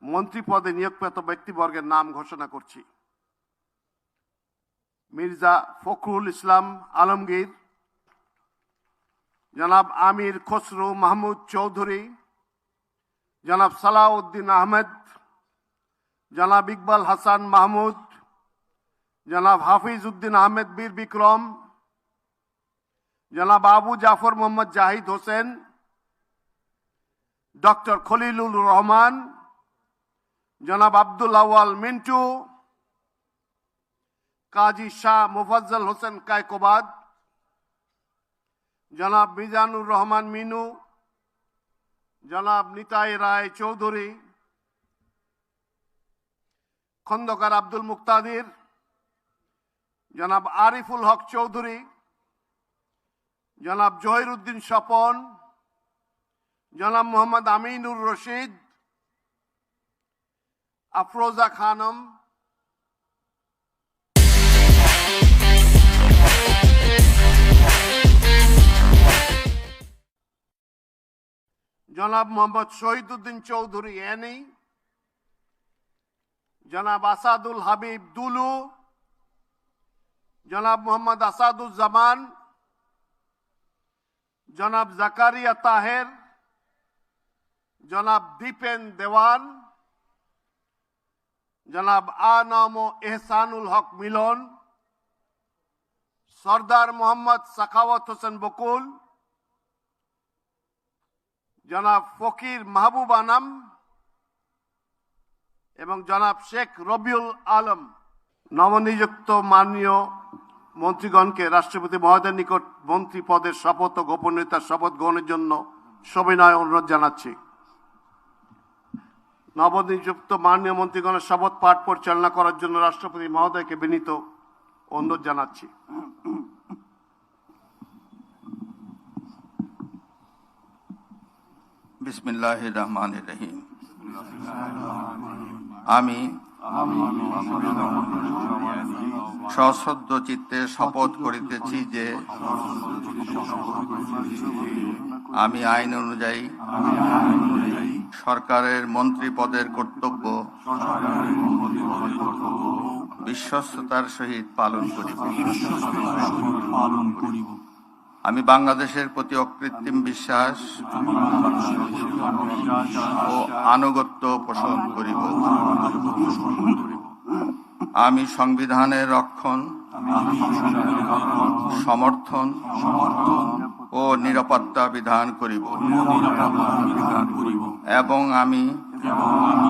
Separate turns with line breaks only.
মন্ত্রী পদে নিয়োগপ্রাপ্ত ব্যক্তিবর্গের নাম ঘোষণা করছি। মির্জা ফখরুল ইসলাম আলমগীর, জনাব আমির খসরু মাহমুদ চৌধুরী, জনাব সালাউদ্দিন আহমেদ, জনাব ইকবাল হাসান মাহমুদ, জনাব হাফিজ উদ্দিন আহমেদ বীর বিক্রম, জনাব আবু জাফর মোহাম্মদ জাহিদ হোসেন, ডক্টর খলিলুর রহমান, জনাব আব্দুল আওয়াল মিন্টু, কাজী শাহ মুফাজ্জল হোসেন কায়কোবাদ, জনাব মিজানুর রহমান মিনু, জনাব নিতাই রায় চৌধুরী, খন্দকার আব্দুল মুক্তাদির, জনাব আরিফুল হক চৌধুরী, জনাব জহিরুদ্দিন স্বপন, জনাব মোহাম্মদ আমিনুর রশিদ, আফরোজা খানম, জনাব মোহাম্মদ শহীদুদ্দিন চৌধুরী এনি, জনাব আসাদুল হাবিব দুলু, জনাব মোহাম্মদ আসাদুজ্জামান, জনাব জাকারিয়া তাহের, জনাব দীপেন দেওয়ান, জনাব আনাম এহসানুল হক মিলন, সরদার মোহাম্মদ সাখাওয়াত হোসেন বকুল, জনাব ফকির মাহবুব আনাম এবং জনাব শেখ রবিউল আলম। নবনিযুক্ত মাননীয় মন্ত্রীগণকে রাষ্ট্রপতি মহোদয়ের নিকট মন্ত্রী পদের শপথ ও গোপনীয়তার শপথ গ্রহণের জন্য সবিনয় অনুরোধ জানাচ্ছি। নবনিযুক্ত মাননীয় মন্ত্রীগণের শপথ পাঠ পরিচালনা করার জন্য রাষ্ট্রপতি মহোদয়কে বিনীত অনুরোধ জানাচ্ছি।
বিসমিল্লাহির রহমানির রহিম। আমি সশ্রদ্ধ চিত্তে শপথ করিতেছি যে আমি আইন অনুযায়ী সরকারের মন্ত্রী পদের কর্তব্য বিশ্বস্ততার সহিত পালন করিব। আমি বাংলাদেশের প্রতি অকৃত্রিম বিশ্বাস ও আনুগত্য পোষণ করিব। আমি সংবিধানের রক্ষণ, সমর্থন ও নিরাপত্তা বিধান করিব এবং আমি